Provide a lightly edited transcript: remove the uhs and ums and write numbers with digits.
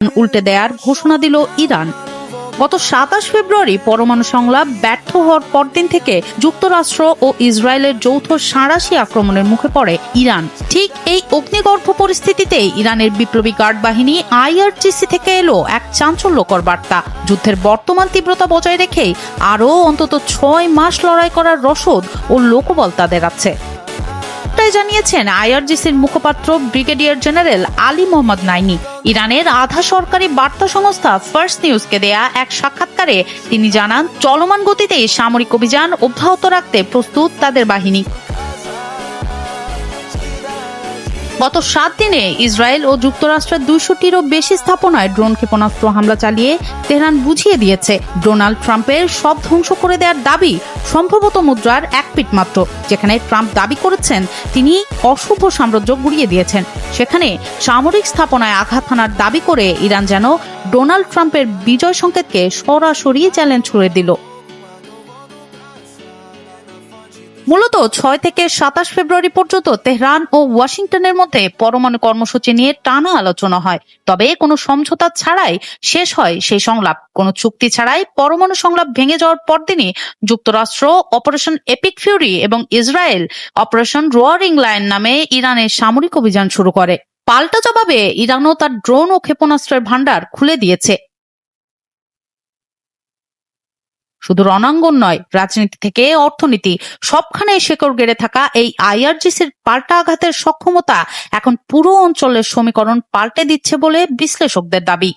উল্টে দেয়ার ঘোষণা দিল ইরান। গত ২৭ ফেব্রুয়ারি পরমাণু সংলাপ ব্যর্থ হওয়ার পরদিন থেকে যুক্তরাষ্ট্র ও ইসরায়েলের যৌথ সাঁড়াশি আক্রমণের মুখে পড়ে ইরান। ঠিক এই অগ্নিগর্ভ পরিস্থিতিতে ইরানের বিপ্লবী গার্ড বাহিনী IRGC থেকে এলো এক চাঞ্চল্যকর বার্তা। যুদ্ধের বর্তমান তীব্রতা বজায় রেখেই আরও অন্তত ৬ মাস লড়াই করার রসদ ও লোকবল তাদের আছে, জানিয়েছেন IRGCর মুখপাত্র ব্রিগেডিয়ার জেনারেল আলী মোহাম্মদ নাইনি। ইরানের আধা সরকারি বার্তা সংস্থা ফার্স্ট নিউজকে দেয়া এক সাক্ষাৎকারে তিনি জানান, চলমান গতিতেই সামরিক অভিযান অব্যাহত রাখতে প্রস্তুত তাদের বাহিনী। গত ৭ দিনে ইসরায়েল ও যুক্তরাষ্ট্রের ২০০টিরও বেশি স্থাপনায় ড্রোন ক্ষেপণাস্ত্র হামলা চালিয়ে তেহরান বুঝিয়ে দিয়েছে, ডোনাল্ড ট্রাম্পের সব ধ্বংস করে দেওয়ার দাবি সম্ভবত মুদ্রার এক পিঠ মাত্র। যেখানে ট্রাম্প দাবি করেছেন তিনি অশুভ সাম্রাজ্য গুড়িয়ে দিয়েছেন, সেখানে সামরিক স্থাপনায় আঘাত হানার দাবি করে ইরান যেন ডোনাল্ড ট্রাম্পের বিজয় সংকেতকে সরাসরি চ্যালেঞ্জ করে দিল। মূলত ৬ থেকে ২৭ ফেব্রুয়ারি পর্যন্ত তেহরান ও ওয়াশিংটনের মধ্যে পরমাণু কর্মসূচি নিয়ে টানা আলোচনা হয়। তবে কোনো সমঝোতা ছাড়াই শেষ হয় সেই সংলাপ। কোনো চুক্তি ছাড়াই পরমাণু সংলাপ ভেঙে যাওয়ার পরদিনই যুক্তরাষ্ট্র অপারেশন এপিক ফিউরি এবং ইসরায়েল অপারেশন রোয়ারিং লায়ন নামে ইরানের সামরিক অভিযান শুরু করে। পাল্টা জবাবে ইরানও তার ড্রোন ও ক্ষেপণাস্ত্রের ভান্ডার খুলে দিয়েছে। শুধু রণাঙ্গন নয়, রাজনীতি থেকে অর্থনীতি সবখানে শেকড় গেড়ে থাকা এই IRGCর পাল্টা আঘাতের সক্ষমতা এখন পুরো অঞ্চলের সমীকরণ পাল্টে দিচ্ছে বলে বিশ্লেষকদের দাবি।